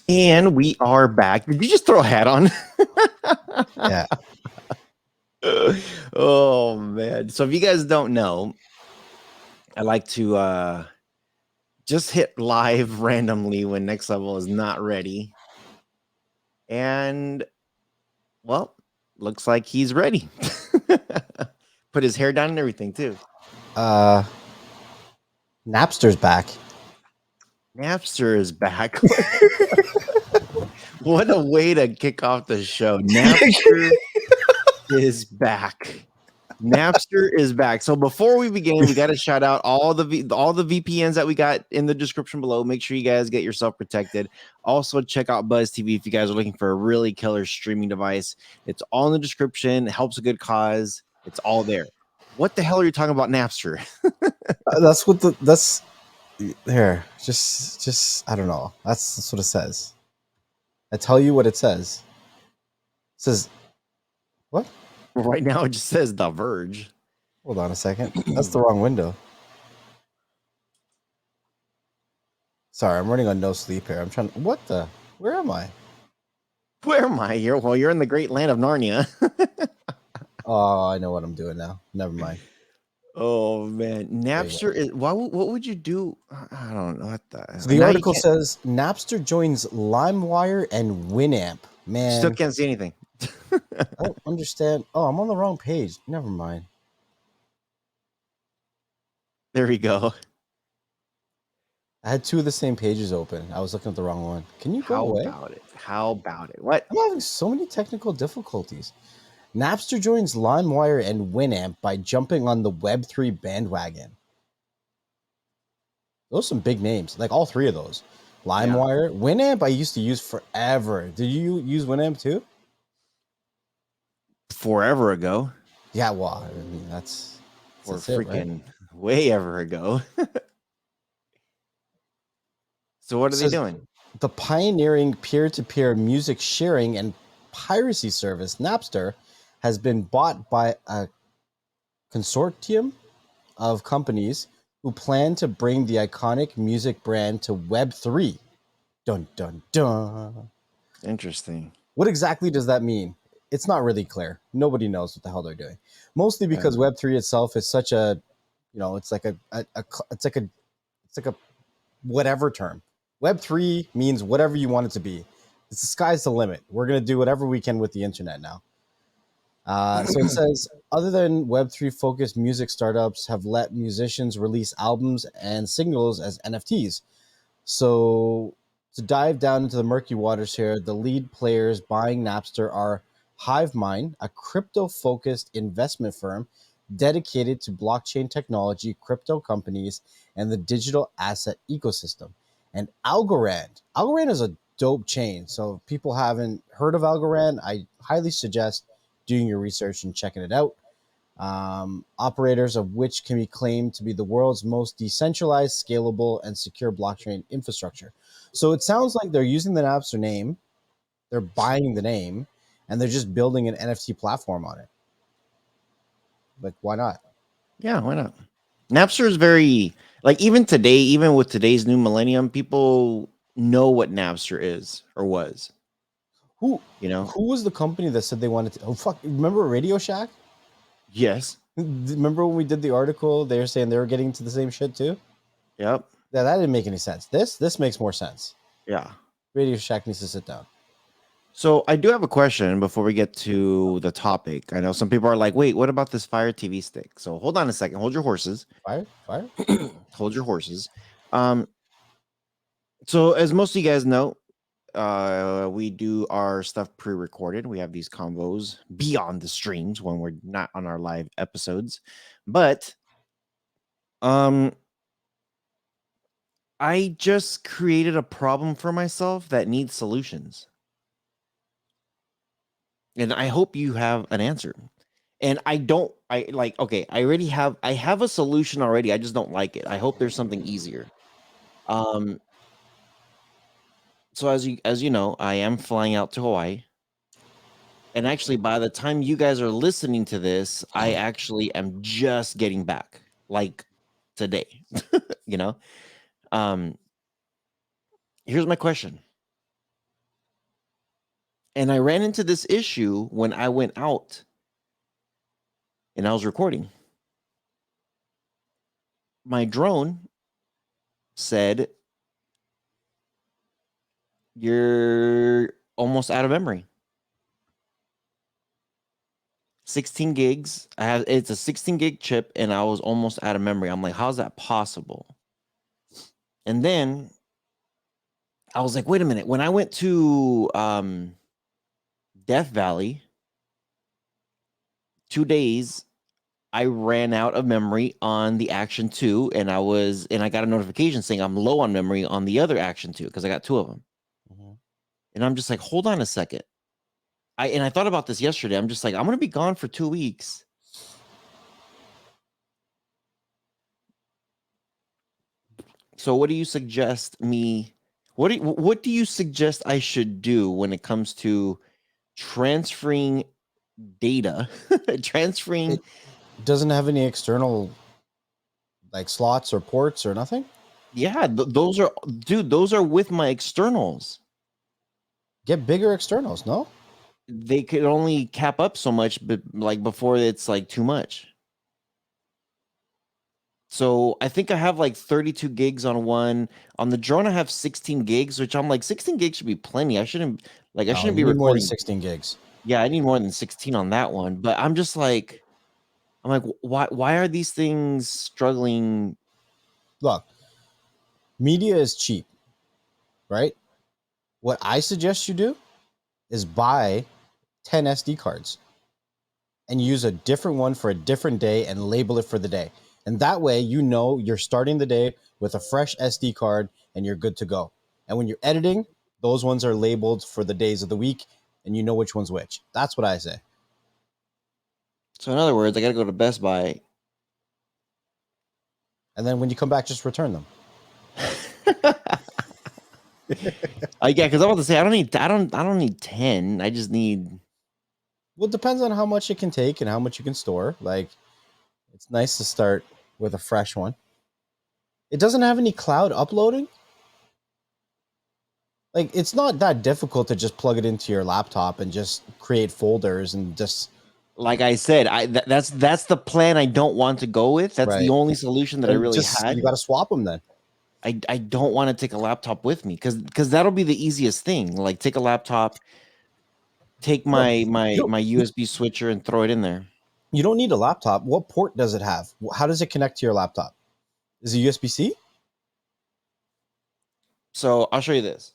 And we are back. Did you just throw a hat on? Yeah. Oh man. So if you guys don't know, I like to just hit live randomly when next level is not ready. And well, looks like he's ready. Put his hair down and everything too. Napster's back. Napster is back. What a way to kick off the show. Napster is back. Napster is back. So before we begin, we got to shout out all the VPNs that we got in the description below. Make sure you guys get yourself protected. Also, check out Buzz TV if you guys are looking for a really killer streaming device. It's all in the description. It helps a good cause. It's all there. What the hell are you talking about, Napster? That's here. Just I don't know. That's what it says. I tell you what it says. It says what? Right now, it just says The Verge. Hold on a second. That's the wrong window. Sorry, I'm running on no sleep here. I'm trying. What the? Where am I? Where am I here? Well, you're in the great land of Narnia. Oh, I know what I'm doing now. Never mind. Oh man, Napster is. What would you do? I don't know what the. So the article says Napster joins LimeWire and Winamp. Man, still can't see anything. I don't understand. Oh, I'm on the wrong page. Never mind. There we go. I had two of the same pages open. I was looking at the wrong one. Can you go away? How about it? What? I'm having so many technical difficulties. Napster joins LimeWire and Winamp by jumping on the Web3 bandwagon. Those are some big names, like all three of those. LimeWire, yeah. Winamp I used to use forever. Did you use Winamp too? Forever ago. Yeah, well, I mean, that's freaking way ever ago. So what are they doing? The pioneering peer-to-peer music sharing and piracy service, Napster, has been bought by a consortium of companies who plan to bring the iconic music brand to Web3. Dun, dun, dun. Interesting. What exactly does that mean? It's not really clear. Nobody knows what the hell they're doing. Mostly because Web3 itself is such a, it's like a whatever term. Web3 means whatever you want it to be. It's the sky's the limit. We're going to do whatever we can with the internet now. So it says, other than Web3 focused music startups have let musicians release albums and singles as NFTs. So to dive down into the murky waters here, the lead players buying Napster are Hivemind, a crypto-focused investment firm dedicated to blockchain technology, crypto companies, and the digital asset ecosystem. And Algorand. Algorand is a dope chain. So if people haven't heard of Algorand, I highly suggest doing your research and checking it out. Operators of which can be claimed to be the world's most decentralized, scalable, and secure blockchain infrastructure. So it sounds like they're using the Napster name, they're buying the name, and they're just building an NFT platform on it. Like, why not? Yeah, why not? Napster is very, like, even today, even with today's new millennium, people know what Napster is or was. Who was the company that said they wanted to? Remember Radio Shack? Yes. Remember when we did the article? They were saying they were getting to the same shit too. Yep. Yeah, that didn't make any sense. This makes more sense. Yeah. Radio Shack needs to sit down. So I do have a question before we get to the topic. I know some people are like, wait, what about this Fire TV stick? So hold on a second. Hold your horses. Fire? Hold your horses. So as most of you guys know, we do our stuff pre-recorded. We have these convos beyond the streams when we're not on our live episodes. But I just created a problem for myself that needs solutions. And I hope you have an answer. And I have a solution already. I just don't like it. I hope there's something easier. So as you know, I am flying out to Hawaii. And actually, by the time you guys are listening to this, I actually am just getting back, like today, Here's my question. And I ran into this issue when I went out and I was recording. My drone said, you're almost out of memory. 16 gigs. It's a 16 gig chip, and I was almost out of memory. I'm like, how's that possible? And then I was like, wait a minute. When I went to Death Valley, 2 days, I ran out of memory on the Action 2, and I got a notification saying I'm low on memory on the other Action 2 because I got 2 of them. And I'm just like, hold on a second. I thought about this yesterday. I'm just like, I'm gonna be gone for 2 weeks. So what do you suggest me? What do you suggest I should do when it comes to transferring data? Transferring. It doesn't have any external like slots or ports or nothing. Yeah, those are with my externals. Get bigger externals. No. They could only cap up so much, but like before it's like too much. So I think I have like 32 gigs on one. On the drone, I have 16 gigs, which I'm like 16 gigs should be plenty. I shouldn't No, be you need more than recording 16 gigs. Yeah, I need more than 16 on that one. But I'm just like, why are these things struggling? Look, media is cheap, right? What I suggest you do is buy 10 SD cards and use a different one for a different day and label it for the day. And that way, you know you're starting the day with a fresh SD card and you're good to go. And when you're editing, those ones are labeled for the days of the week and you know which one's which. That's what I say. So in other words, I got to go to Best Buy. And then when you come back, just return them. Yeah, because I want to say I don't need 10. I just need. Well, it depends on how much it can take and how much you can store. Like, it's nice to start with a fresh one. It doesn't have any cloud uploading. Like, it's not that difficult to just plug it into your laptop and just create folders and just. Like I said, that's the plan I don't want to go with. That's the Right. only solution that I really had. You got to swap them then. I don't want to take a laptop with me because that'll be the easiest thing. Like take a laptop, take my USB switcher and throw it in there. You don't need a laptop. What port does it have? How does it connect to your laptop? Is it USB-C? So I'll show you this.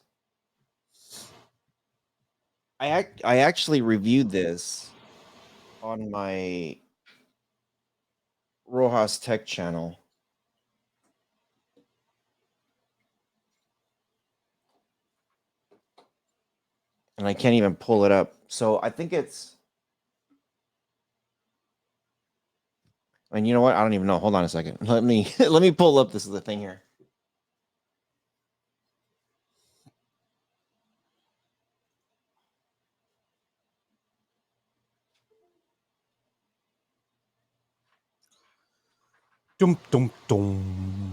I actually reviewed this on my Rojas Tech channel. And I can't even pull it up. So I think it's. And you know what? I don't even know. Hold on a second. Let me pull up this is the thing here. Dum dum dum.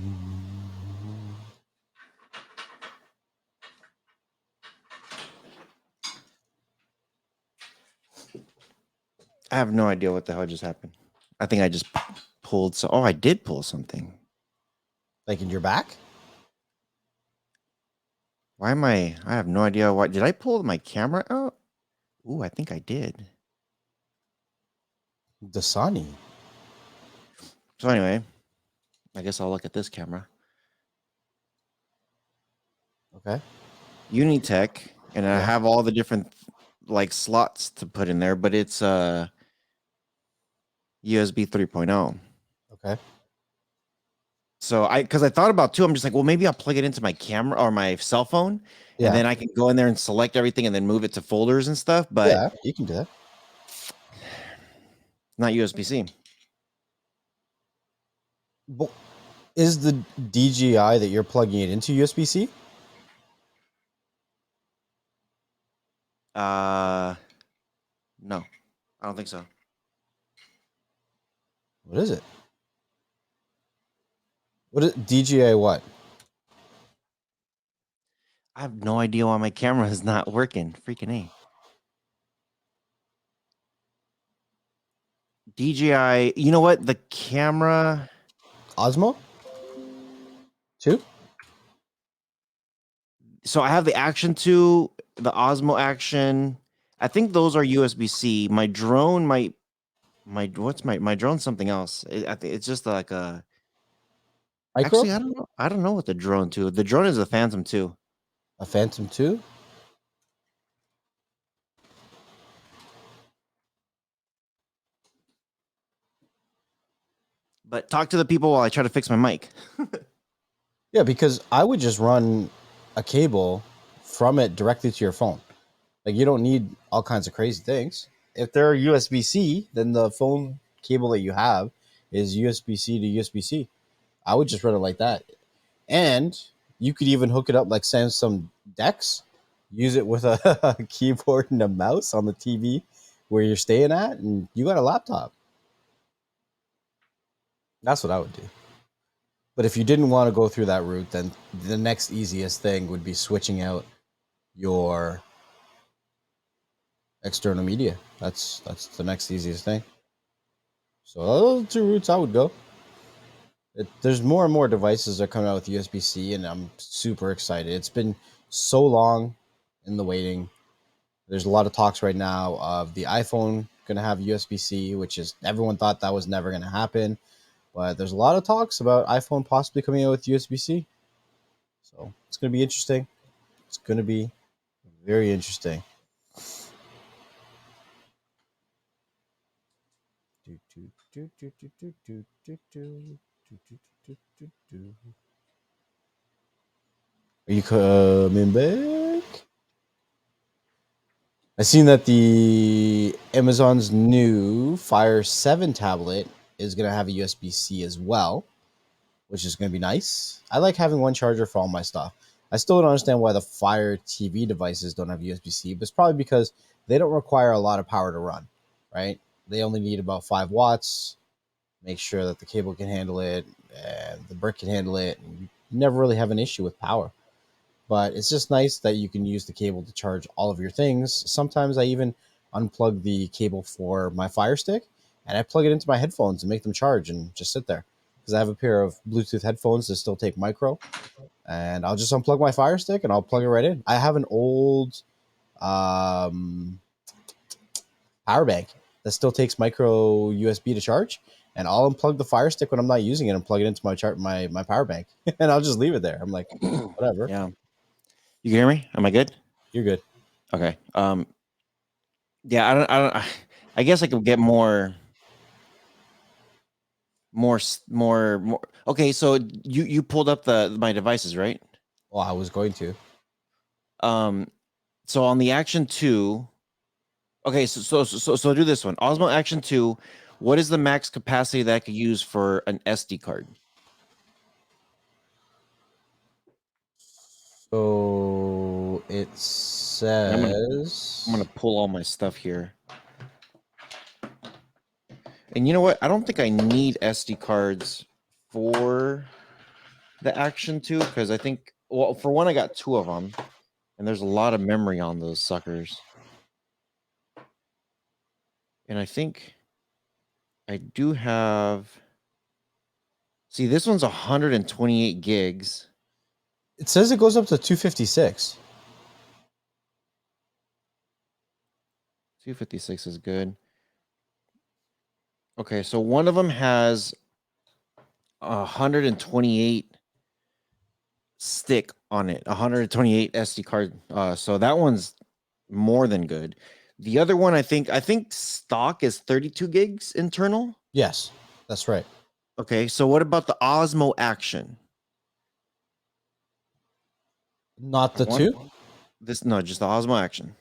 I have no idea what the hell just happened. I think I just pulled. So, I did pull something. Like in your back? Why am I have no idea why. Did I pull my camera out? Ooh, I think I did. Dasani. So anyway, I guess I'll look at this camera. Okay. Unitech, and I Yeah. have all the different like slots to put in there, but it's USB 3.0. Okay. So because I thought about too, I'm just like, well, maybe I'll plug it into my camera or my cell phone, Yeah. and then I can go in there and select everything and then move it to folders and stuff. But Yeah, you can do that. not USB-C. But is the DJI that you're plugging it into USB-C? No, I don't think so. What is it? What is DJI what? I have no idea why my camera is not working. Freaking A. DJI, you know what? The camera. Osmo 2? So I have the Action 2, the Osmo Action. I think those are USB-C. My drone might my drone's something else. I think it's just like a Micro? actually I don't know. I don't know what the drone 2. The drone is a Phantom 2. A Phantom 2? But talk to the people while I try to fix my mic. Yeah, because I would just run a cable from it directly to your phone. Like, you don't need all kinds of crazy things. If they're USB-C, then the phone cable that you have is USB-C to USB-C. I would just run it like that. And you could even hook it up like Samsung decks, use it with a keyboard and a mouse on the TV where you're staying at, and you got a laptop. That's what I would do. But if you didn't want to go through that route, then the next easiest thing would be switching out your external media. That's the next easiest thing. So those are 2 routes I would go. There's more and more devices that are coming out with USB-C, and I'm super excited. It's been so long in the waiting. There's a lot of talks right now of the iPhone going to have USB-C, which is everyone thought that was never going to happen. But there's a lot of talks about iPhone possibly coming out with USB-C. So it's going to be interesting. It's going to be very interesting. Are you coming back? I seen that the Amazon's new Fire 7 tablet is going to have a USB-C as well, which is going to be nice. I like having one charger for all my stuff. I still don't understand why the Fire TV devices don't have USB-C, but it's probably because they don't require a lot of power to run, right? They only need about 5 watts. Make sure that the cable can handle it and the brick can handle it. And you never really have an issue with power. But it's just nice that you can use the cable to charge all of your things. Sometimes I even unplug the cable for my Fire Stick and I plug it into my headphones and make them charge and just sit there. Because I have a pair of Bluetooth headphones that still take micro. And I'll just unplug my Fire Stick and I'll plug it right in. I have an old power bank that still takes micro USB to charge. And I'll unplug the Fire Stick when I'm not using it and plug it into my power bank. And I'll just leave it there. I'm like, whatever. Yeah. You can hear me? Am I good? You're good. Okay. Yeah, I guess I could get more. Okay, so you pulled up my devices, right? Well, I was going to. So on the Action 2, okay, so do this one. Osmo Action 2, what is the max capacity that I could use for an SD card? So it says I'm gonna pull all my stuff here. And you know what? I don't think I need SD cards for the Action 2 because I think, well, for one, I got 2 of them, and there's a lot of memory on those suckers. And I think I do have. See, this one's 128 gigs. it says it goes up to 256. 256 is good. Okay, so one of them has 128 stick on it, 128 SD card. So that one's more than good. The other one, I think stock is 32 gigs internal. Yes, that's right. Okay, so what about the Osmo Action? Not the 2? No, just the Osmo Action.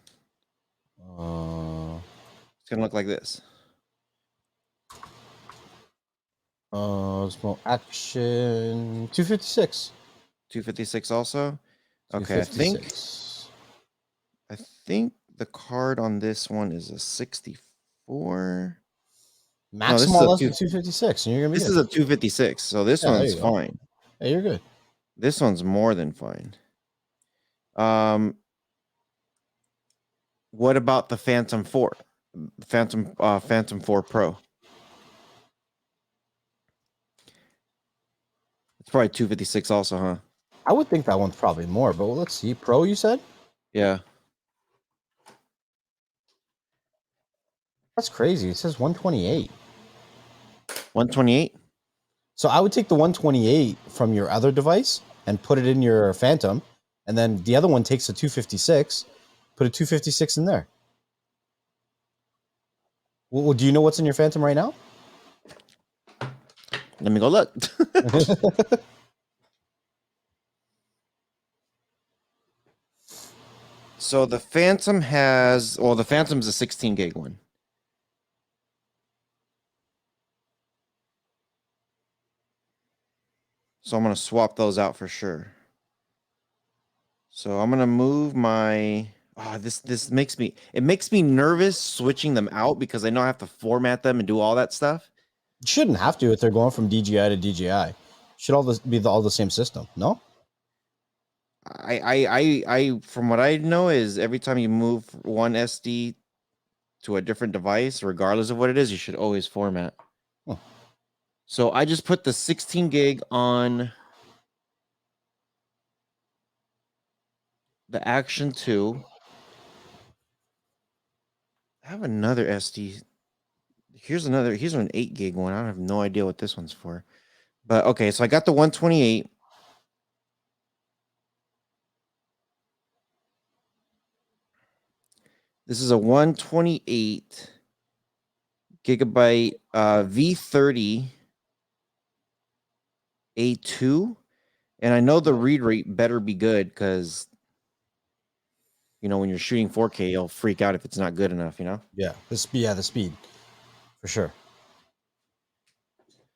Uh, It's gonna look like this. Osmo Action 256. 256 also. Okay, 256. I think the card on this one is a 64. Maximum less than 256, and you're gonna be This good. is a 256, so this Yeah, there one's you go. fine. Hey, you're good. This one's more than fine. What about the Phantom 4? Phantom 4 Pro. It's probably 256 also, huh? I would think that one's probably more, but let's see. Pro, you said? Yeah. That's crazy. It says 128. 128? So I would take the 128 from your other device and put it in your Phantom, and then the other one takes the 256, put a 256 in there. Well, do you know what's in your Phantom right now? Let me go look. So the Phantom has, well, the Phantom's a 16 gig one. So I'm going to swap those out for sure. So I'm going to move my, this makes me, it makes me nervous switching them out because I know I have to format them and do all that stuff. You shouldn't have to if they're going from DJI to DJI. Should all this be all the same system? No. I from what I know is every time you move one SD to a different device, regardless of what it is, you should always format. Huh. So I just put the 16 gig on the Action 2. I have another SD. Here's an 8 gig one. I have no idea what this one's for. But okay, so I got the 128. This is a 128 gigabyte V30 A2. And I know the read rate better be good because, you know, when you're shooting 4K, you'll freak out if it's not good enough, you know? Yeah, the speed, for sure.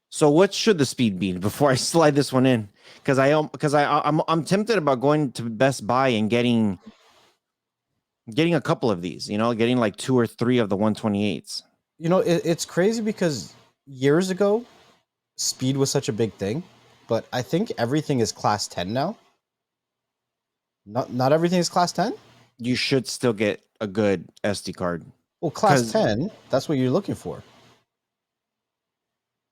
So what should the speed be before I slide this one in? Because I'm tempted about going to Best Buy and getting a couple of these, you know, getting like 2 or 3 of the 128s. You know, it's crazy because years ago, speed was such a big thing, but I think everything is class 10 now. Not everything is class 10. You should still get a good SD card. Well, class 10, that's what you're looking for.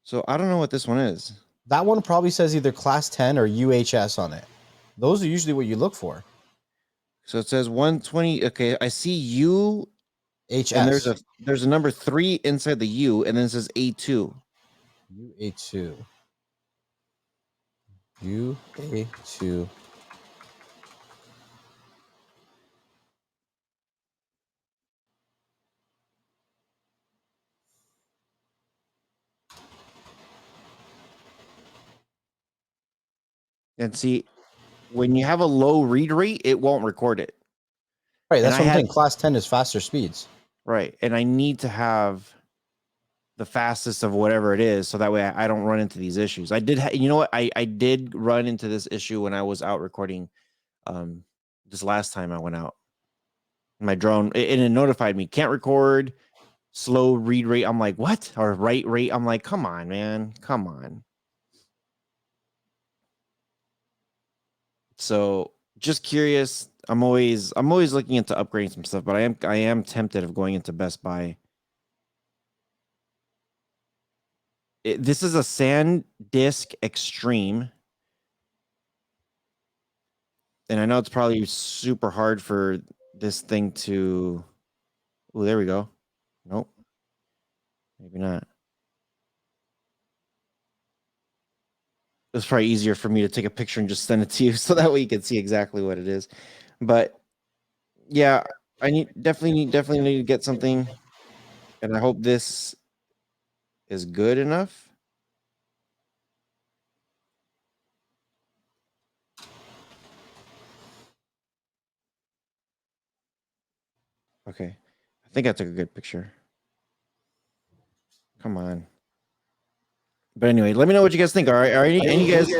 So I don't know what this one is. That one probably says either class 10 or UHS on it. Those are usually what you look for. So it says 120. Okay, I see U HS. And there's a number 3 inside the U, and then it says A2. UA2. UA2. And see, when you have a low read rate, it won't record it. Right, that's what I'm saying. Class 10 is faster speeds. Right, and I need to have the fastest of whatever it is, so that way I don't run into these issues. I did, you know what? I did run into this issue when I was out recording. This last time I went out, my drone, it notified me can't record, slow read rate. I'm like, what? Or write rate? I'm like, come on, man, come on. So just curious. I'm always looking into upgrading some stuff, but I am tempted of going into Best Buy. This is a SanDisk Extreme. And I know it's probably super hard for this thing to. Oh, there we go. Nope. Maybe not. It's probably easier for me to take a picture and just send it to you so that way you can see exactly what it is. But yeah, I definitely need to get something, and I hope this is good enough. Okay, I think I took a good picture. Come on. But anyway, let me know what you guys think. Are any guys?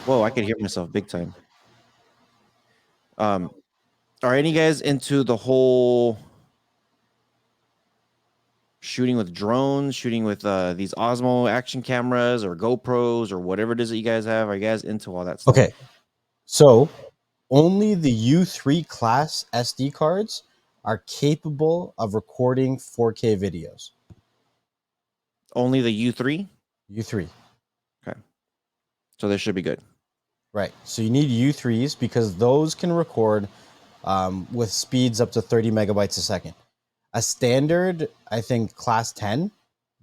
Whoa, I could hear myself big time. Are any guys into the whole shooting with drones, shooting with these Osmo action cameras or GoPros or whatever it is that you guys have? Are you guys into all that stuff? Okay. So Only the U3 class SD cards are capable of recording 4K videos. Only the U3? U3. Okay. So this should be good. Right. So you need U3s because those can record with speeds up to 30 megabytes a second. A standard, I think, class 10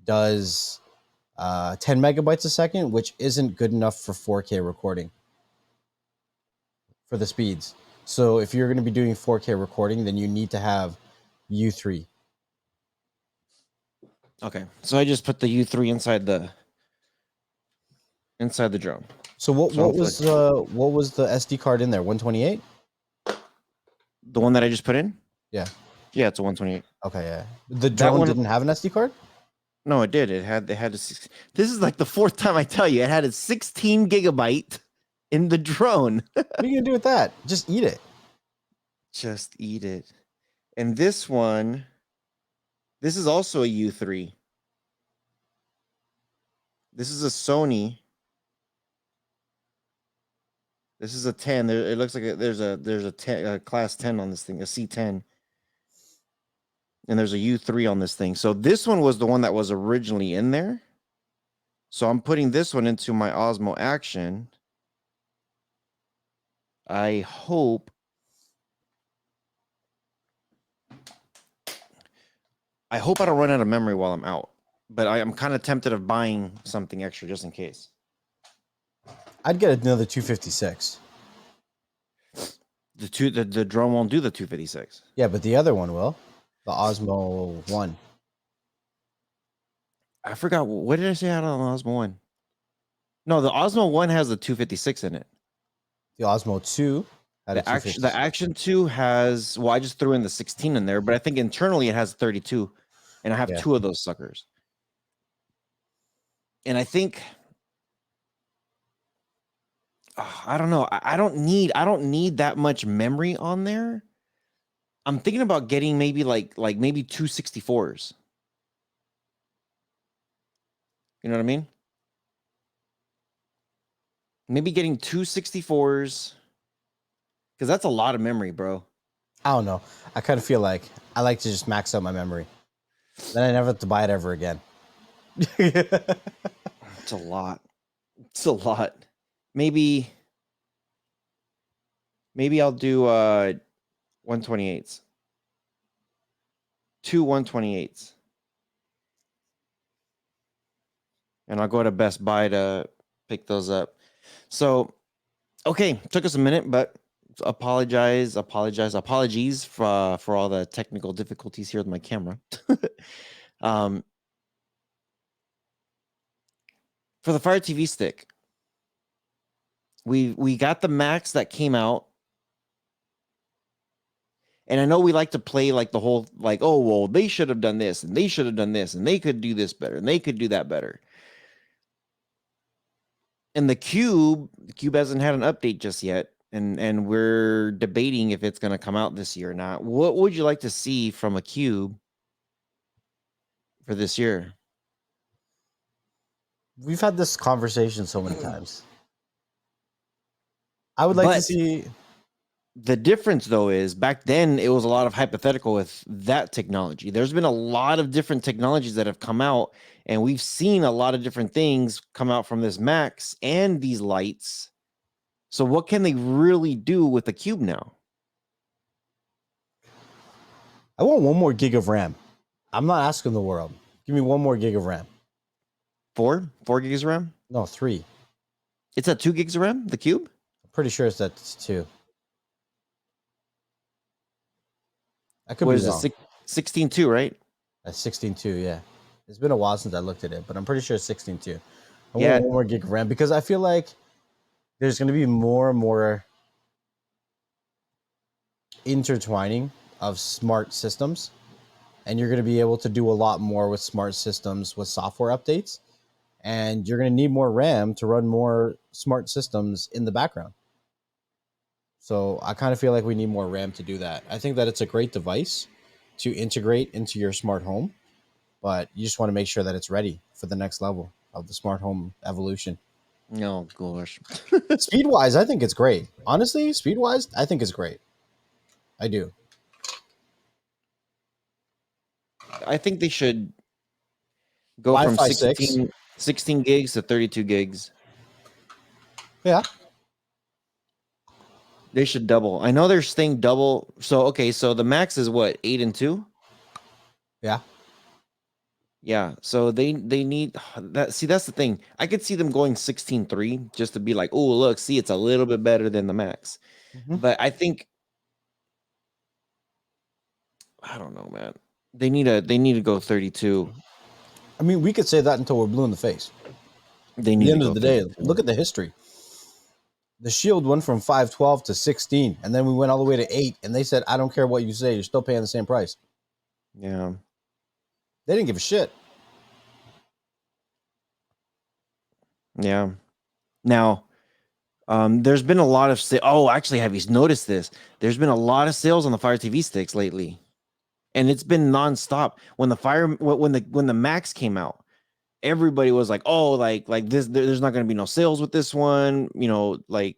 does 10 megabytes a second, which isn't good enough for 4K recording for the speeds. So if you're going to be doing 4K recording, then you need to have U3. Okay. So I just put the U3 inside the drone. So what was the SD card in there? 128? The one that I just put in? Yeah. Yeah, it's a 128. Okay, yeah. The drone didn't have an SD card? No, it did. It had a this is like the fourth time I tell you it had a 16 gigabyte in the drone. What are you gonna do with that? Just eat it. Just eat it. And this one, this is also a U3. This is a Sony. This is a 10. It looks like there's a 10, a class 10 on this thing, a C10. And there's a U3 on this thing. So this one was the one that was originally in there. So I'm putting this one into my Osmo Action. I hope I don't run out of memory while I'm out. But I'm kind of tempted of buying something extra just in case. I'd get another 256. The drone won't do the 256. Yeah, but the other one will. The Osmo 1. I forgot, what did I say out on the Osmo 1? No, the Osmo 1 has the 256 in it. The Osmo 2 had a 256. The Action 2 has, well, I just threw in the 16 in there, but I think internally it has 32. And I have two of those suckers. And I think, I don't know. I don't need that much memory on there. I'm thinking about getting maybe like maybe 264s. You know what I mean? Maybe getting 264s. Because that's a lot of memory, bro. I don't know. I kind of feel like I like to just max out my memory. Then I never have to buy it ever again. It's a lot. It's a lot. Maybe I'll do 128s. 2 128s. And I'll go to Best Buy to pick those up. So, okay, took us a minute, but apologies for all the technical difficulties here with my camera. For the Fire TV stick, we got the Max that came out. And I know we like to play like the whole, like, oh, well, they should have done this and they should have done this and they could do this better and they could do that better. And the Cube hasn't had an update just yet. And we're debating if it's going to come out this year or not. What would you like to see from a Cube for this year? We've had this conversation so many times. I would like to see... The difference, though, is back then it was a lot of hypothetical with that technology. There's been a lot of different technologies that have come out, and we've seen a lot of different things come out from this Max and these lights. So what can they really do with the Cube now? I want 1 more gig of RAM. I'm not asking the world. Give me 1 more gig of RAM. 4 gigs of RAM? No, 3. It's at 2 gigs of RAM, the Cube? I'm pretty sure it's at 2. I could what be is wrong. It 16.2, right? At 16.2, yeah. It's been a while since I looked at it, but I'm pretty sure it's 16.2. I Yeah. want 1 more gig of RAM because I feel like there's going to be more and more intertwining of smart systems, and you're going to be able to do a lot more with smart systems with software updates, and you're going to need more RAM to run more smart systems in the background. So I kind of feel like we need more RAM to do that. I think that it's a great device to integrate into your smart home, but you just want to make sure that it's ready for the next level of the smart home evolution. Oh gosh. Speed wise, I think it's great. Honestly, speed wise, I think it's great. I do. I think they should go from Wi-Fi 6. 16 gigs to 32 gigs. Yeah. They should double. I know they're staying double. So okay, so the max is what, 8 and 2? Yeah. Yeah. So they need that. See, that's the thing. I could see them going 16.3 just to be like, oh look, see, it's a little bit better than the max. Mm-hmm. But I think I don't know, man. They need to go 32. I mean, we could say that until we're blue in the face. They At the need to end go of the day, 32. look at the history. The Shield went from 512 to 16, and then we went all the way to 8, and they said, I don't care what you say, you're still paying the same price. Yeah. They didn't give a shit. Yeah. Now, there's been a lot of actually, have you noticed this? There's been a lot of sales on the Fire TV sticks lately, and it's been nonstop. When the Max came out, everybody was like, "Oh, like this, there's not going to be no sales with this one." You know, like,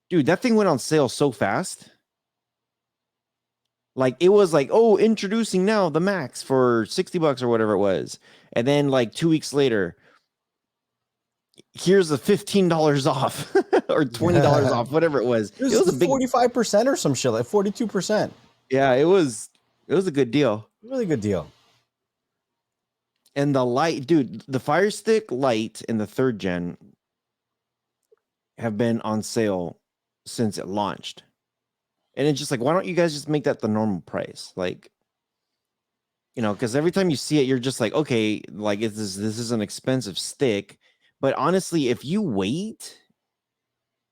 dude, that thing went on sale so fast. Like it was like, "Oh, introducing now the Max for $60 or whatever it was," and then like 2 weeks later, here's a $15 off or $20 off, whatever it was. It It was a was big 45% or some shit, like 42%. Yeah, it was a good deal. Really good deal. And the light, dude, the Fire Stick Lite and the 3rd gen have been on sale since it launched. And it's just like, why don't you guys just make that the normal price? Like, because every time you see it, you're just like, okay, like this is an expensive stick. But honestly, if you wait,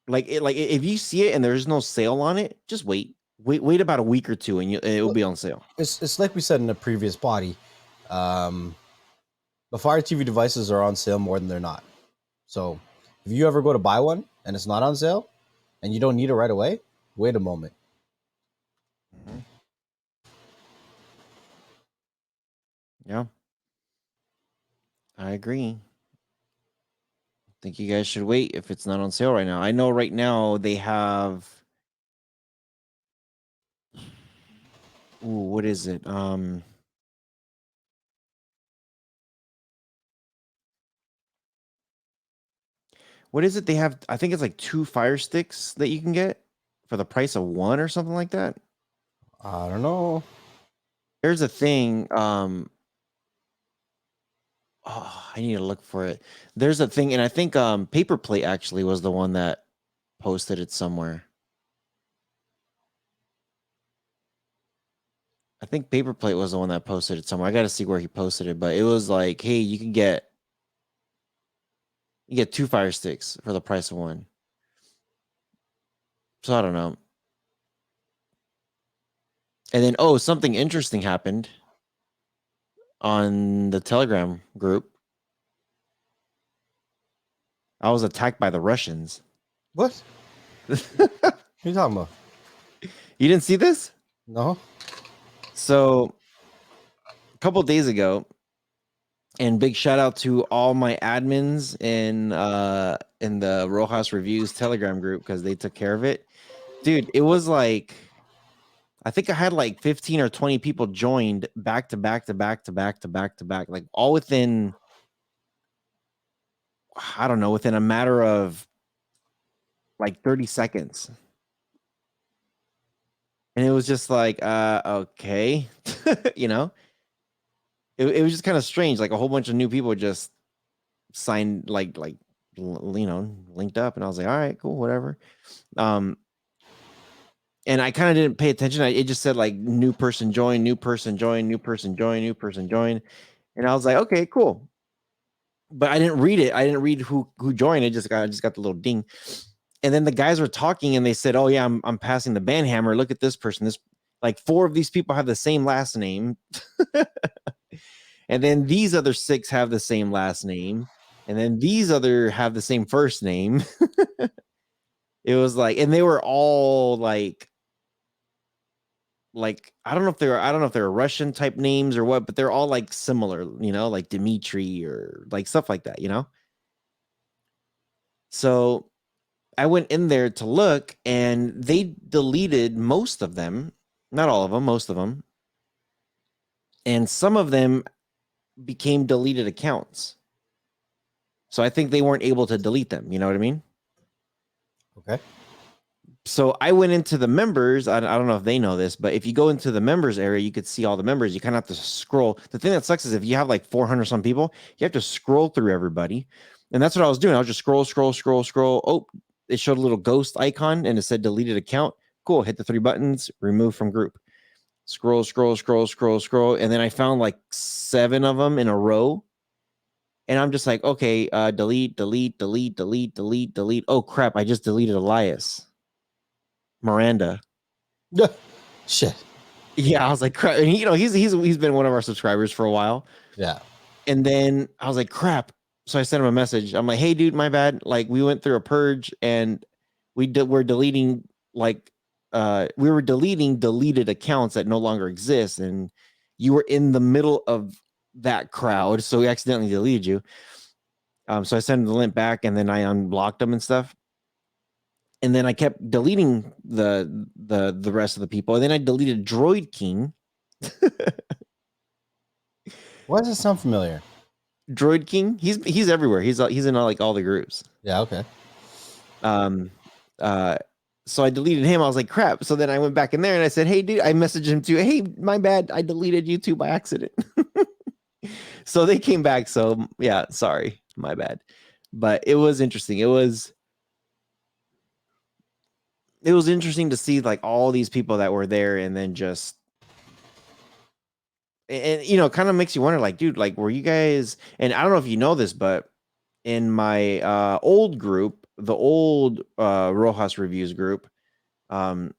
if you see it and there's no sale on it, just wait. Wait about a week or two and it will be on sale. It's like we said in the previous body. The Fire TV devices are on sale more than they're not. So if you ever go to buy one and it's not on sale and you don't need it right away, wait a moment. Mhm. Yeah, I agree. Think you guys should wait if it's not on sale right now. I know right now they have what is it? What is it? They have, I think it's like 2 Fire Sticks that you can get for the price of 1 or something like that. I don't know. There's a thing, I need to look for it. There's a thing, and I think Paper Plate actually was the one that posted it somewhere. I think Paper Plate was the one that posted it somewhere. I got to see where he posted it, but it was like, hey, you get 2 Fire Sticks for the price of 1. So I don't know. And then, something interesting happened on the Telegram group. I was attacked by the Russians. What? What are you talking about? You didn't see this? No. So a couple days ago, and big shout out to all my admins in the Rojas Reviews Telegram group because they took care of it. Dude, it was like I think I had like 15 or 20 people joined back to back to back to back to back to back, like all within, I don't know, within a matter of like 30 seconds. And it was just like, okay, it was just kind of strange. Like a whole bunch of new people just signed, linked up, and I was like, all right, cool, whatever. And I kind of didn't pay attention. It just said like new person join, new person join, new person join, new person join, and I was like, okay, cool. But I didn't read it. I didn't read who joined. I just got the little ding. And then the guys were talking and they said, "Oh yeah, I'm passing the ban hammer. Look at this person. This like 4 of these people have the same last name." And then these other 6 have the same last name. And then these other have the same first name. It was like, and they were all like I don't know if they're Russian type names or what, but they're all like similar, like Dimitri or like stuff like that. So I went in there to look, and they deleted most of them, not all of them, most of them. And some of them became deleted accounts. So I think they weren't able to delete them. You know what I mean? Okay. So I went into the members. I don't know if they know this, but if you go into the members area, you could see all the members. You kind of have to scroll. The thing that sucks is if you have like 400 some people, you have to scroll through everybody. And that's what I was doing. I was just scroll. Oh, it showed a little ghost icon and it said deleted account. Cool. Hit the 3 buttons, remove from group. Scroll. And then I found like 7 of them in a row. And I'm just like, okay, delete. Oh crap, I just deleted Elias. Miranda. Yeah. Shit. Yeah, I was like, crap. And he's been one of our subscribers for a while. Yeah. And then I was like, crap. So I sent him a message. I'm like, hey, dude, my bad. Like, we went through a purge and we're deleting deleted accounts that no longer exist, and you were in the middle of that crowd, so we accidentally deleted you. So I sent him the link back, and then I unblocked them and stuff. And then I kept deleting the rest of the people, and then I deleted Droid King. Why does it sound familiar? Droid King, he's everywhere. He's in like all the groups. Yeah. Okay. So I deleted him. I was like, crap. So then I went back in there and I said, hey, dude, I messaged him too. Hey, my bad. I deleted you too by accident. So they came back. So yeah, sorry, my bad. But it was interesting. It was interesting to see like all these people that were there, and then just, and kind of makes you wonder, like, dude, like, were you guys, and I don't know if you know this, but in my old group, the old Rojas reviews group, I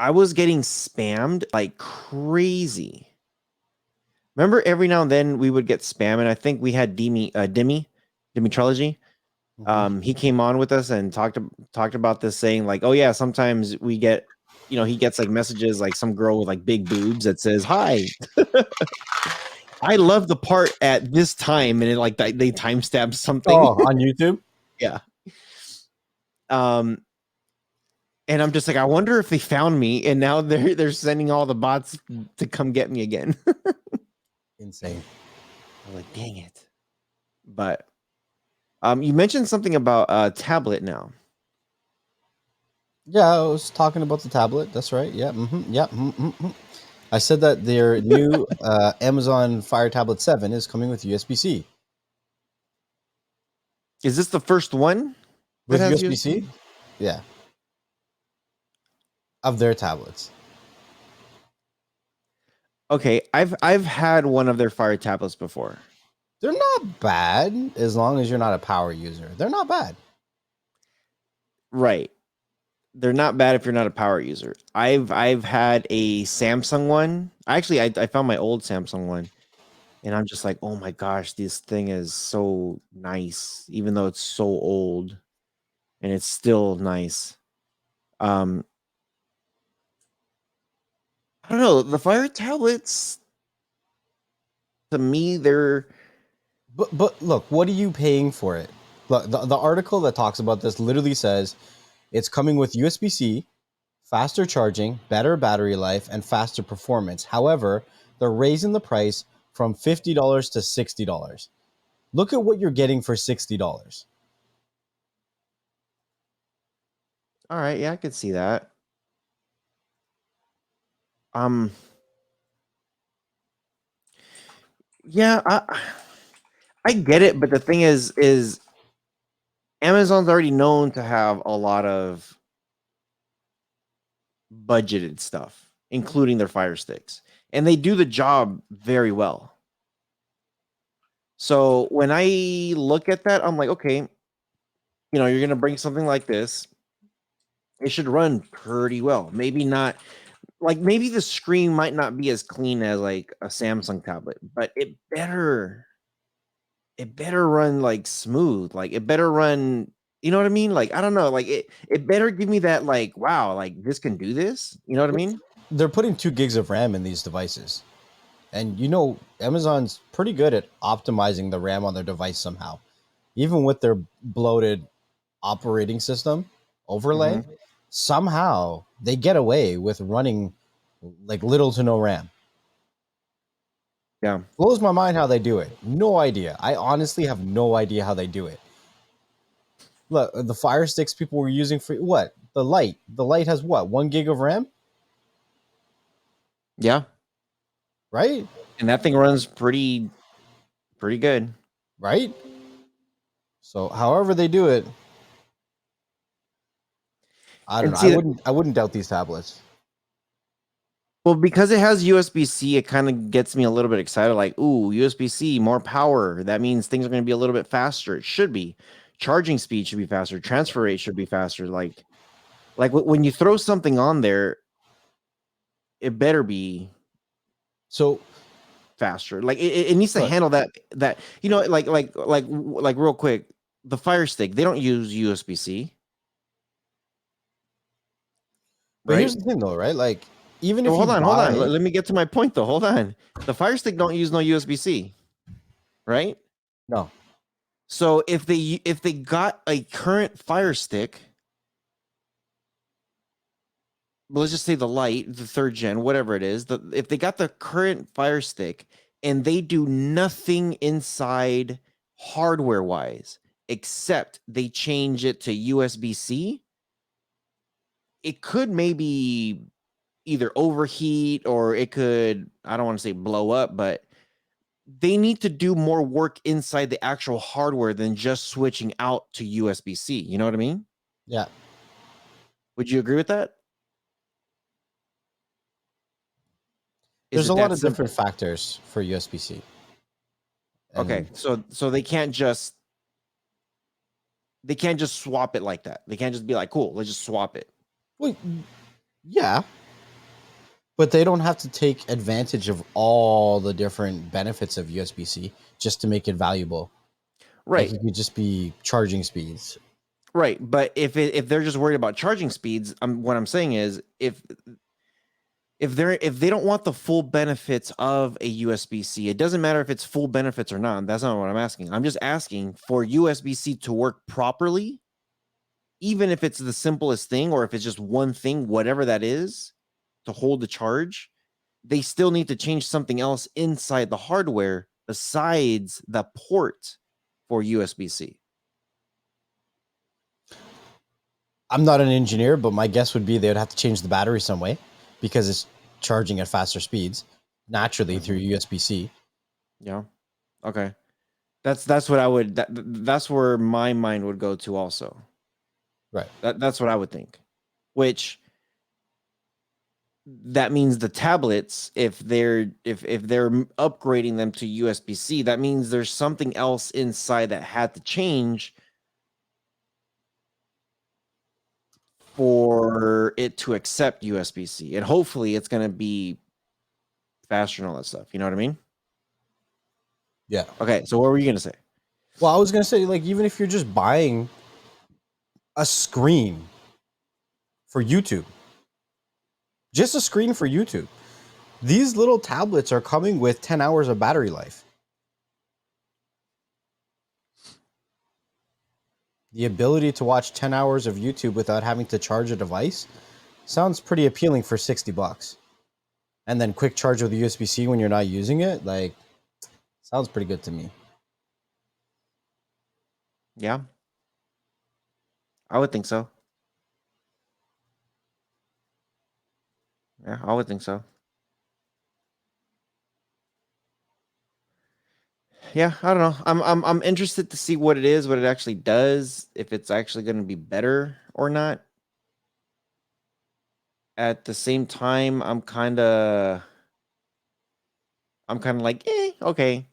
was getting spammed like crazy. Remember, every now and then we would get spam, and I think we had Demi Trilogy. He came on with us and talked about this, saying like, oh yeah, sometimes we get, he gets like messages, like some girl with like big boobs that says, hi, I love the part at this time, and it like they timestamp something. Oh, on YouTube. Yeah. And I'm just like, I wonder if they found me, and now they're sending all the bots to come get me again. Insane. I'm like, dang it. But you mentioned something about tablet now. Yeah, I was talking about the tablet. That's right. Yeah. Yeah. I said that their new Amazon Fire Tablet 7 is coming with USB-C. Is this the first one With USB-C? Yeah. Of their tablets. Okay, I've had one of their Fire tablets before. They're not bad as long as you're not a power user. They're not bad. Right. They're not bad if you're not a power user. I've had a Samsung one. Actually, I found my old Samsung one, and I'm just like, oh my gosh, this thing is so nice, even though it's so old, and it's still nice. I don't know. The Fire tablets, to me, they're. But look, what are you paying for it? Look, the article that talks about this literally says it's coming with USB-C, faster charging, better battery life, and faster performance. However, they're raising the price from $50 to $60. Look at what you're getting for $60. All right, yeah, I could see that. Yeah, I get it, but the thing is Amazon's already known to have a lot of budgeted stuff, including their Fire Sticks, and they do the job very well. So when I look at that, I'm like, okay, you're gonna bring something like this, it should run pretty well. Maybe not, like, maybe the screen might not be as clean as like a Samsung tablet, but it better run like smooth. Like, it better run, you know what I mean? Like, I don't know, like it better give me that, like, wow, like this can do this. You know what I mean? They're putting 2 gigs of RAM in these devices. And Amazon's pretty good at optimizing the RAM on their device somehow. even with their bloated operating system overlay, somehow they get away with running like little to no RAM. Yeah. Blows my mind how they do it. No idea. I honestly have no idea how they do it. Look, the Fire Sticks people were using for what? The Lite. The Lite has what? 1 gig of RAM? Yeah. Right? And that thing runs pretty good. Right? So however they do it, I don't And know. see, I wouldn't doubt these tablets. well, because it has USB-C, it kind of gets me a little bit excited. Like, ooh, USB-C, more power. That means things are going to be a little bit faster. It should be. Charging speed should be faster. Transfer rate should be faster. Like when you throw something on there, it better be So faster. Like it needs to look, handle that like real quick. The Fire Stick, they don't use USB-C, but right? here's the thing though, right? Like even So if you hold on. buy Let me get to my point though. Hold on. The Fire Stick don't use no USB-C, right? no. So if they got a current Fire Stick, let's just say the Lite, the 3rd gen, whatever it is, if they got the current Fire Stick and they do nothing inside hardware wise except they change it to USB-C, it could maybe either overheat or it could, I don't want to say blow up, but they need to do more work inside the actual hardware than just switching out to USB-C. You know what I mean? Yeah. Would you agree with that? Is There's a it lot that of different simple? factors for USB-C. Okay, And so they can't just swap it like that. They can't just be like, cool, let's just swap it. well, yeah, but they don't have to take advantage of all the different benefits of USB-C just to make it valuable. Like Right. it could just be charging speeds. Right. But if they're just worried about charging speeds, what I'm saying is if they don't want the full benefits of a USB-C, it doesn't matter if it's full benefits or not. That's not what I'm asking. I'm just asking for USB-C to work properly, even if it's the simplest thing or if it's just one thing, whatever that is, to hold the charge. They still need to change something else inside the hardware besides the port for USB-C. I'm not an engineer, but my guess would be they would have to change the battery some way because it's charging at faster speeds naturally through USB-C. Yeah. Okay. That's what I would that's where my mind would go to also. Right. That's what I would think. Which that means the tablets, if they're upgrading them to USB-C, that means there's something else inside that had to change for it to accept USB-C. And hopefully it's going to be faster and all that stuff. You know what I mean? Yeah. Okay, so what were you going to say? Well, I was gonna say, like, even if you're just buying a screen for YouTube, just a screen for YouTube, these little tablets are coming with 10 hours of battery life. The ability to watch 10 hours of YouTube without having to charge a device sounds pretty appealing for $60. And then quick charge with USB-C when you're not using it, like, sounds pretty good to me. Yeah. I would think so. Yeah, I would think so. Yeah, I don't know. I'm interested to see what it is, what it actually does, if it's actually going to be better or not. At the same time, I'm kind of like, okay,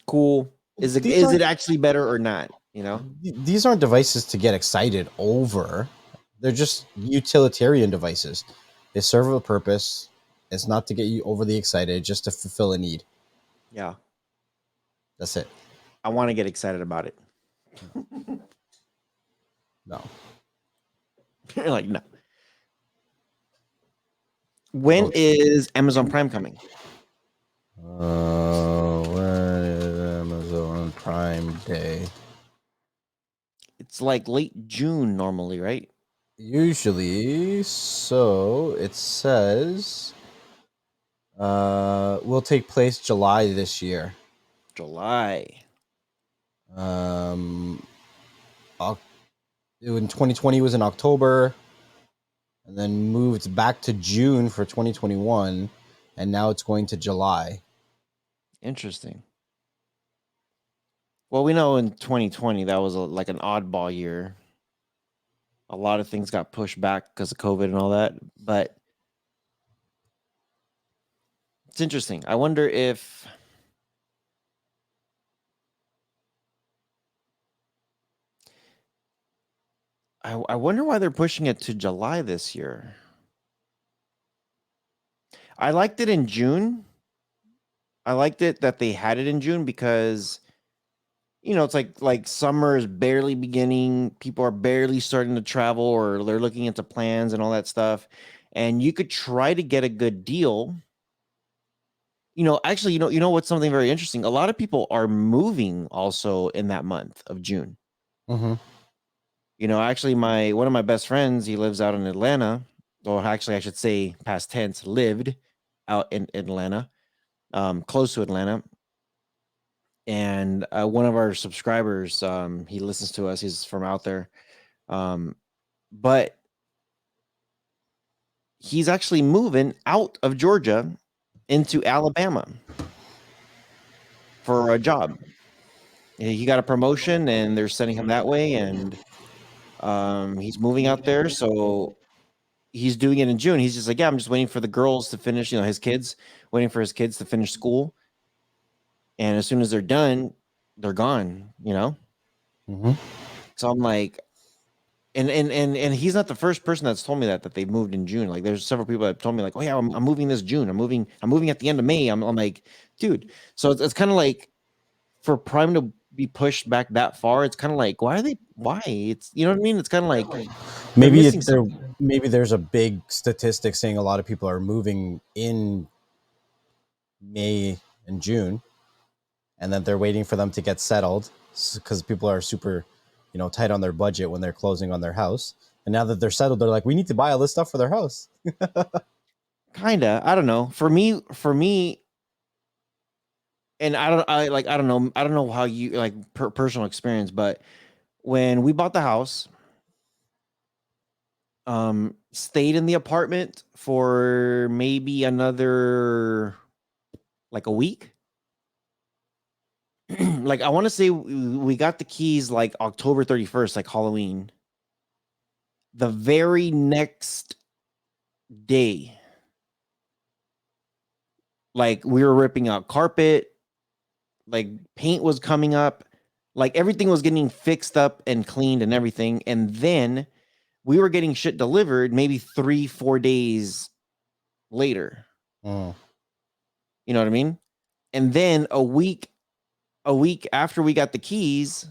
cool. These Is it aren't actually better or not? You know? these aren't devices to get excited over. They're just utilitarian devices. They serve a purpose. It's not to get you overly excited, just to fulfill a need. Yeah. That's it. I want to get excited about it. No. You're like, no. When is Amazon Prime coming? When is Amazon Prime Day. It's like late June normally, right? Usually, so it says will take place July this year. July. In 2020 was in October, and then moved back to June for 2021, and now it's going to July. Interesting. Well, we know in 2020 that was like an oddball year. A lot of things got pushed back because of COVID and all that, but it's interesting. I wonder if I wonder why they're pushing it to July this year. I liked it in June. I liked it that they had it in June because it's like summer is barely beginning. People are barely starting to travel or they're looking into plans and all that stuff. And you could try to get a good deal. Actually, what's something very interesting? A lot of people are moving also in that month of June. Mm-hmm. Actually, one of my best friends, he lives out in Atlanta. Or actually, I should say past tense, lived out in Atlanta, close to Atlanta. And one of our subscribers, he listens to us. He's from out there. But he's actually moving out of Georgia into Alabama for a job. He got a promotion and they're sending him that way. And he's moving out there. So he's doing it in June. He's just like, yeah, I'm just waiting for the girls to finish, his kids, waiting for his kids to finish school. And as soon as they're done, they're gone, Mm-hmm. So I'm like, and he's not the first person that's told me that they moved in June. Like there's several people that told me like, oh yeah, I'm moving this June. I'm moving at the end of May. I'm like, dude. So it's kind of like for Prime to be pushed back that far, it's kind of like, why? It's, you know what I mean? It's kind of like they're missing something. Maybe there's a big statistic saying a lot of people are moving in May and June, and then they're waiting for them to get settled because people are super, tight on their budget when they're closing on their house. And now that they're settled, they're like, we need to buy all this stuff for their house. Kinda, I don't know. For me, and I don't know how you like personal experience, but when we bought the house, stayed in the apartment for maybe another like a week. Like I want to say we got the keys like October 31st, like Halloween. The very next day, like we were ripping out carpet, like paint was coming up, like everything was getting fixed up and cleaned and everything. And then we were getting shit delivered maybe 3-4 days later. Mm. You know what I mean? And then a week after we got the keys,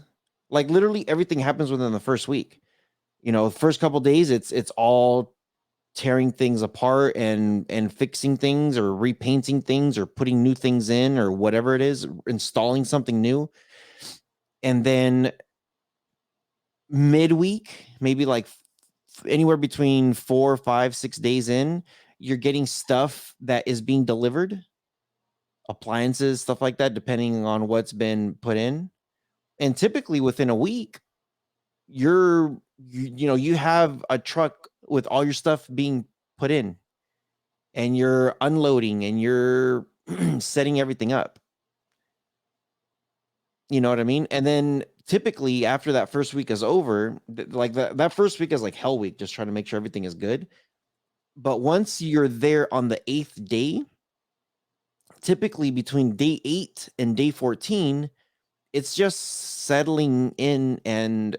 like literally everything happens within the first week. The first couple days it's all tearing things apart and fixing things or repainting things or putting new things in or whatever it is, installing something new. And then midweek, maybe like anywhere between 4, 5, 6 days in, you're getting stuff that is being delivered, appliances, stuff like that, depending on what's been put in. And typically within a week, you have a truck with all your stuff being put in and you're unloading and you're setting everything up. You know what I mean? And then typically after that first week is over, like that first week is like hell week, just trying to make sure everything is good. But once you're there on the 8th day, typically between day 8 and day 14, it's just settling in and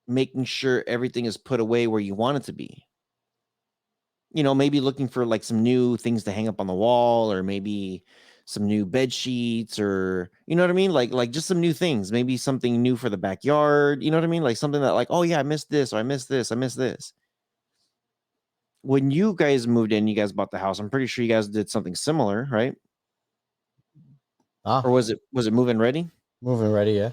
making sure everything is put away where you want it to be. Maybe looking for like some new things to hang up on the wall or maybe some new bed sheets or you know what I mean? Like just some new things, maybe something new for the backyard. You know what I mean? Like something that like, oh yeah, I missed this or I missed this. I missed this. When you guys moved in, you guys bought the house. I'm pretty sure you guys did something similar, right? Or was it moving ready? Moving ready, yeah.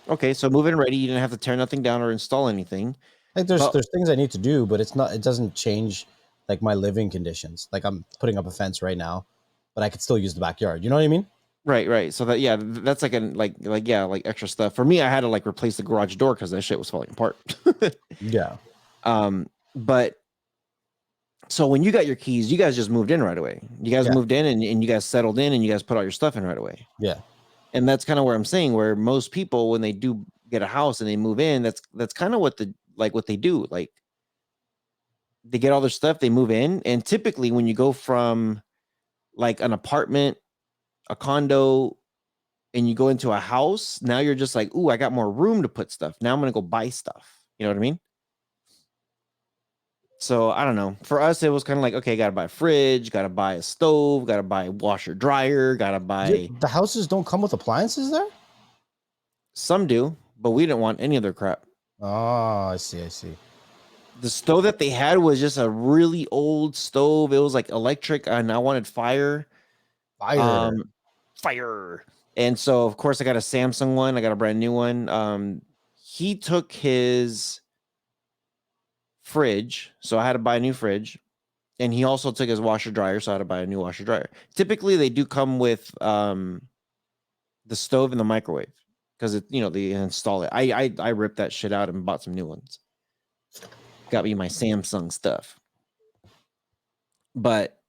Okay, so move-in ready. You didn't have to tear nothing down or install anything. Like But there's things I need to do, but it doesn't change like my living conditions. Like I'm putting up a fence right now, but I could still use the backyard. You know what I mean? right. So that that's like like extra stuff. For me, I had to like replace the garage door because that shit was falling apart. Yeah. But so when you got your keys, you guys just moved in right away. You guys Yeah. moved in and you guys settled in and you guys put all your stuff in right away. Yeah. And that's kind of where I'm saying where most people when they do get a house and they move in, that's kind of what what they do. Like they get all their stuff, they move in, and typically when you go from like an apartment, a condo, and you go into a house, now you're just like, ooh, I got more room to put stuff. Now I'm gonna go buy stuff. You know what I mean? So I don't know. For us, it was kind of like, okay, gotta buy a fridge, gotta buy a stove, gotta buy a washer dryer, gotta buy The houses don't come with appliances there? some do, but we didn't want any of their crap. Oh, I see. I see. The stove that they had was just a really old stove. It was like electric, and I wanted fire. Fire. Um, fire. And so, of course, I got a Samsung one. I got a brand new one. He took his fridge, so I had to buy a new fridge, and he also took his washer dryer, so I had to buy a new washer dryer. Typically, they do come with the stove and the microwave because they install it. I ripped that shit out and bought some new ones. Got me my Samsung stuff, but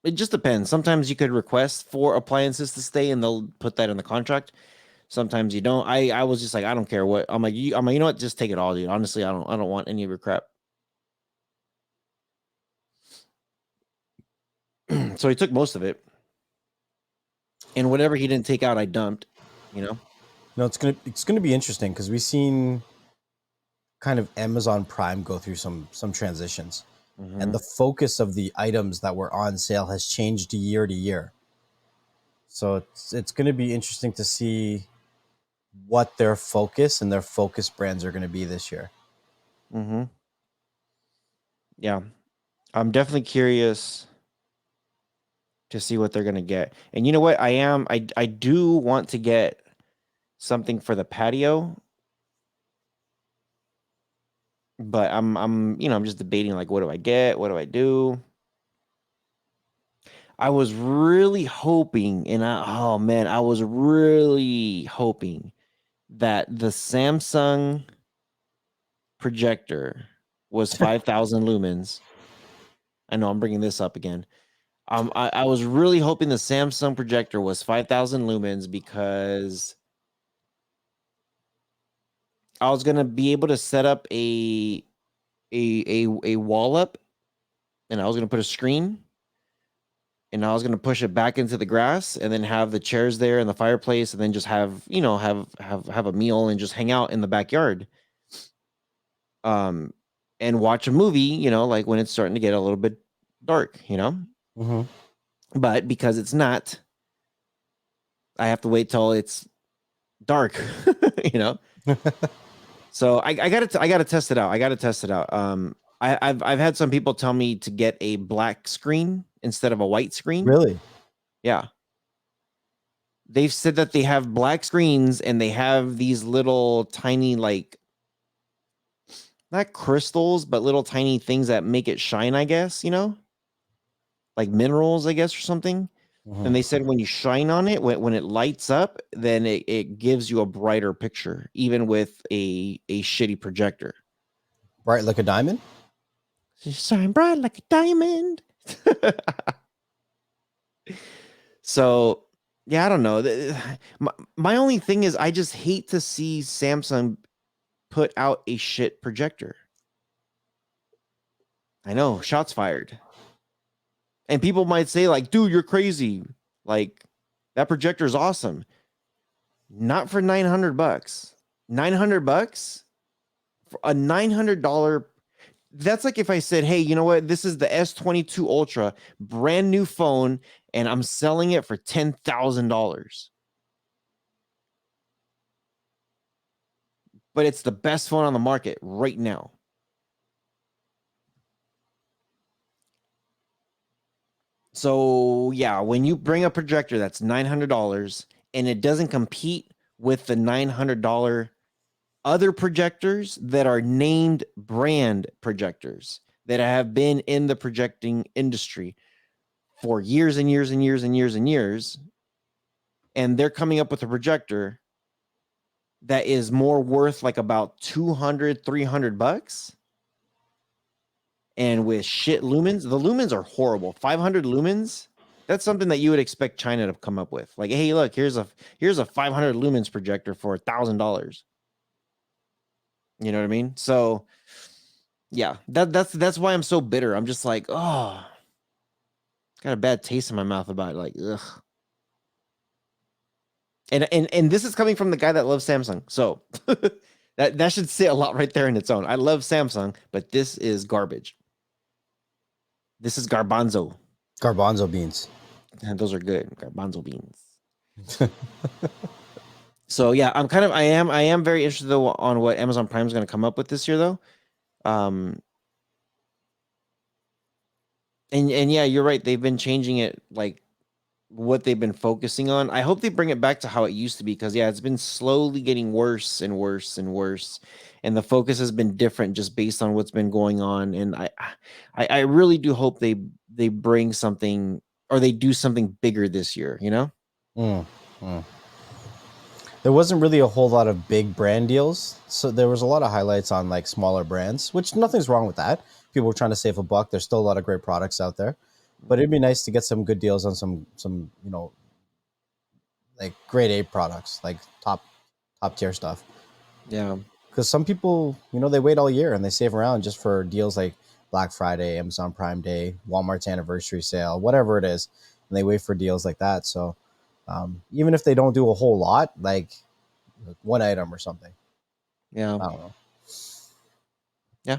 it just depends. Sometimes you could request for appliances to stay, and they'll put that in the contract. Sometimes you don't. I was just like, I don't care what. I'm like, you know what? Just take it all, dude. Honestly, I don't want any of your crap. So he took most of it, and whatever he didn't take out, I dumped. You know. No, it's gonna be interesting because we've seen kind of Amazon Prime go through some transitions, and the focus of the items that were on sale has changed year to year. So it's going to be interesting to see what their focus and their focus brands are going to be this year. Mm-hmm. Yeah, I'm definitely curious to see what they're gonna get. And you know what? I do want to get something for the patio, but I'm just debating like, what do I get? What do I do? I was really hoping, oh man, I was really hoping that the Samsung projector was 5,000 lumens. I know I'm bringing this up again. I was really hoping the Samsung projector was 5,000 lumens because I was gonna be able to set up a wall up, and I was gonna put a screen, and I was gonna push it back into the grass, and then have the chairs there and the fireplace, and then just have have a meal and just hang out in the backyard, and watch a movie. Like when it's starting to get a little bit dark. Mm-hmm. But because it's not, I have to wait till it's dark. you know. So I gotta test it out. I gotta test it out. I've had some people tell me to get a black screen instead of a white screen. Really? Yeah. They've said that they have black screens and they have these little tiny, like, not crystals, but little tiny things that make it shine, I guess, like minerals, I guess, or something. Mm-hmm. And they said when you shine on it, when it lights up, then it gives you a brighter picture, even with a shitty projector. Bright like a diamond? Shine bright like a diamond. So, yeah, I don't know. My only thing is I just hate to see Samsung put out a shit projector. I know, shots fired. And people might say, like, dude, you're crazy. Like, that projector is awesome. Not for $900. $900 for a $900. That's like if I said, hey, you know what? This is the S22 Ultra, brand new phone, and I'm selling it for $10,000. But it's the best phone on the market right now. So, yeah, when you bring a projector that's $900 and it doesn't compete with the $900 other projectors that are named brand projectors that have been in the projecting industry for years and years and years and years and years. And they're coming up with a projector that is more worth like about $200-$300. And with shit lumens, the lumens are horrible. 500 lumens, that's something that you would expect China to come up with. Like, hey, look, here's a 500 lumens projector for $1,000. You know what I mean? So yeah, that's why I'm so bitter. I'm just like, oh, got a bad taste in my mouth about it. Like, ugh. And this is coming from the guy that loves Samsung. So that should say a lot right there in its own. I love Samsung, but this is garbage. This is garbanzo. Garbanzo beans. And those are good. Garbanzo beans. So yeah, I am very interested though on what Amazon Prime is going to come up with this year though. And yeah, you're right. They've been changing it, like what they've been focusing on. I hope they bring it back to how it used to be, because yeah, it's been slowly getting worse and worse and worse, and the focus has been different just based on what's been going on. And I really do hope they bring something, or they do something bigger this year. You know? Mm, mm. There wasn't really a whole lot of big brand deals, so there was a lot of highlights on like smaller brands, which nothing's wrong with that. People were trying to save a buck. There's still a lot of great products out there, but it'd be nice to get some good deals on some like grade A products, like top tier stuff. Yeah. Because some people, they wait all year and they save around just for deals like Black Friday, Amazon Prime Day, Walmart's anniversary sale, whatever it is, and they wait for deals like that. So even if they don't do a whole lot, like one item or something, Yeah. I don't know. Yeah.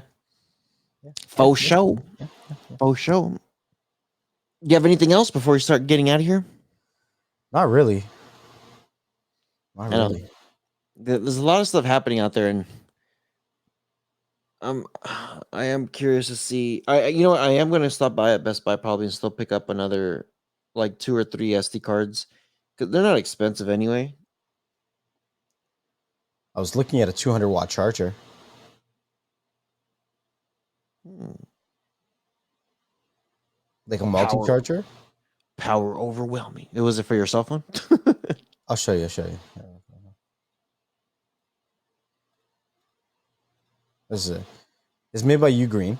Yeah. Faux show. Yeah. Faux show. Do you have anything else before we start getting out of here? Not really. Not I know. really. There's a lot of stuff happening out there, and I am curious to see. You know what? I am going to stop by at Best Buy probably and still pick up another like 2 or 3 SD cards, because they're not expensive anyway. I was looking at a 200-watt charger. Like a multi-charger? Power overwhelming. Was it for your cell phone? I'll show you. This is it. It's made by Ugreen,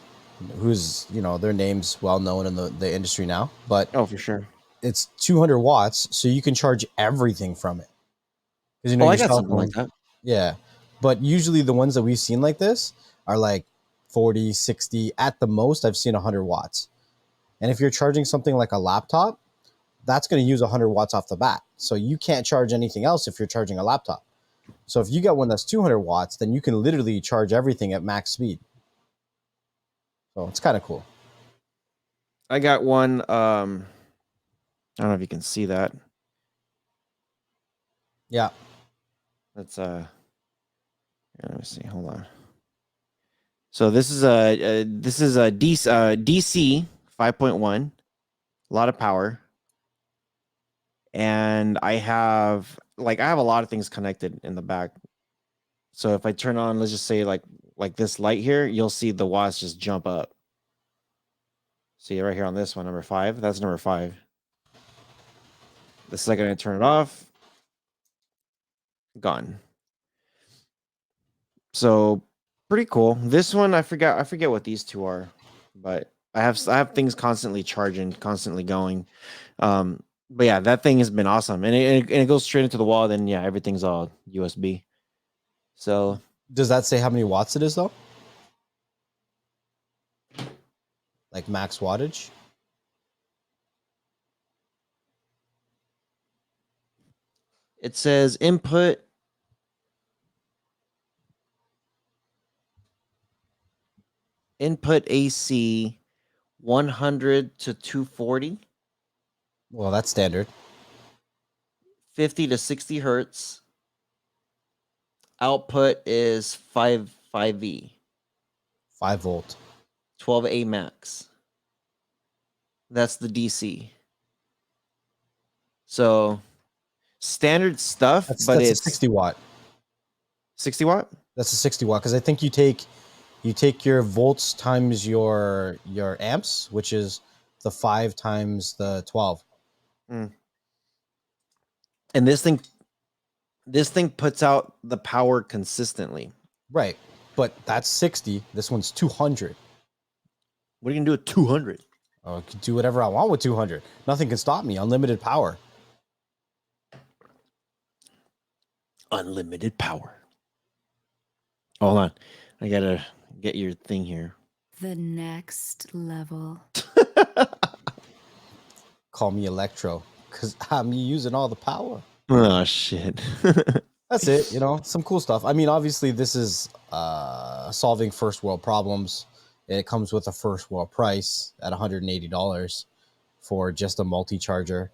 who's, their name's well known in the industry now. But Oh, for sure. it's 200 watts, so you can charge everything from it. Because I your got cell something like phone, that. yeah. But usually the ones that we've seen like this are like 40, 60, at the most I've seen 100 watts. And if you're charging something like a laptop, that's going to use 100 watts off the bat. So you can't charge anything else if you're charging a laptop. So if you get one that's 200 watts, then you can literally charge everything at max speed. So it's kind of cool. I got one. I don't know if you can see that. Yeah. That's let me see. Hold on. So this is a DC 5.1, a lot of power, and I have a lot of things connected in the back. So if I turn on, let's just say like this light here, you'll see the watts just jump up. See right here on this one, number 5. That's number 5. The second I turn it off, gone. So pretty cool. This one I forget what these two are, but I have things constantly charging, constantly going. But yeah, that thing has been awesome, and it goes straight into the wall. Then yeah, everything's all USB. So Does that say how many watts it is though? Like max wattage? it says input AC 100 to 240, Well, that's standard. 50 to 60 hertz. Output is 5V, 5 volt. 12A max. That's the DC. So standard stuff, That's but a it's 60 watt. 60 watt. That's a 60 watt because I think you take your volts times your amps, which is the 5 times the 12. Mm. And this thing puts out the power consistently. Right, but that's 60. This one's 200. What are you gonna do with 200? I can do whatever I want with 200. Nothing can stop me. Unlimited power. Unlimited power. Hold on, I gotta get your thing here. The next level. Call me Electro because I'm using all the power. Oh shit. That's it. Some cool stuff. I mean, obviously, this is solving first world problems. It comes with a first world price at $180 for just a multi-charger.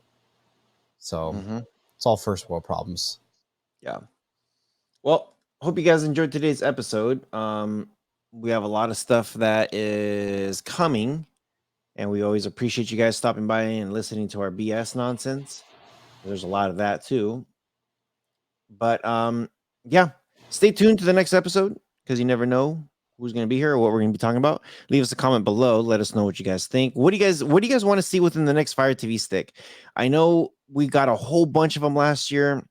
So it's all first world problems. Yeah. Well, hope you guys enjoyed today's episode. We have a lot of stuff that is coming, and we always appreciate you guys stopping by and listening to our BS nonsense. There's a lot of that too. But yeah, stay tuned to the next episode because you never know who's going to be here or what we're going to be talking about. Leave us a comment below. Let us know what you guys think. What do you guys want to see within the next Fire TV stick? I know we got a whole bunch of them last year.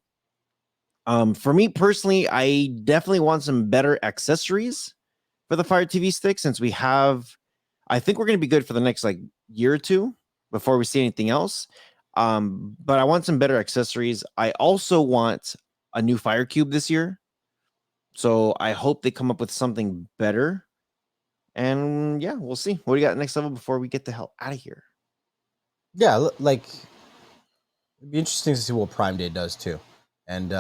For me personally, I definitely want some better accessories for the Fire TV stick since we have. I think we're going to be good for the next year or two before we see anything else. But I want some better accessories. I also want a new Fire Cube this year, so I hope they come up with something better. And yeah, we'll see what do you got next level before we get the hell out of here. Yeah, it'd be interesting to see what Prime Day does too. And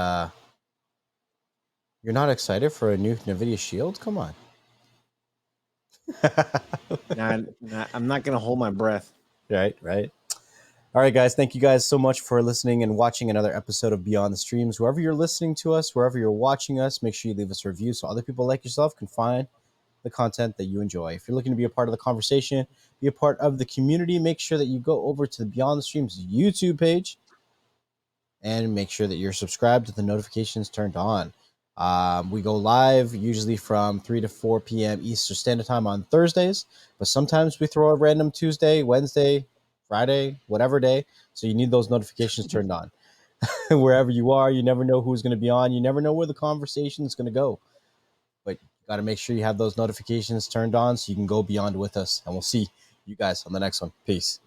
you're not excited for a new NVIDIA Shield? Come on. I'm not gonna hold my breath. Right. All right, guys. Thank you guys so much for listening and watching another episode of Beyond the Streams. Wherever you're listening to us, wherever you're watching us, make sure you leave us a review so other people like yourself can find the content that you enjoy. If you're looking to be a part of the conversation, be a part of the community, make sure that you go over to the Beyond the Streams YouTube page and make sure that you're subscribed with the notifications turned on. We go live usually from 3 to 4 p.m. Eastern Standard Time on Thursdays, but sometimes we throw a random Tuesday, Wednesday, Friday, whatever day. So you need those notifications turned on. Wherever you are, you never know who's going to be on. You never know where the conversation is going to go. But you got to make sure you have those notifications turned on so you can go beyond with us. And we'll see you guys on the next one. Peace.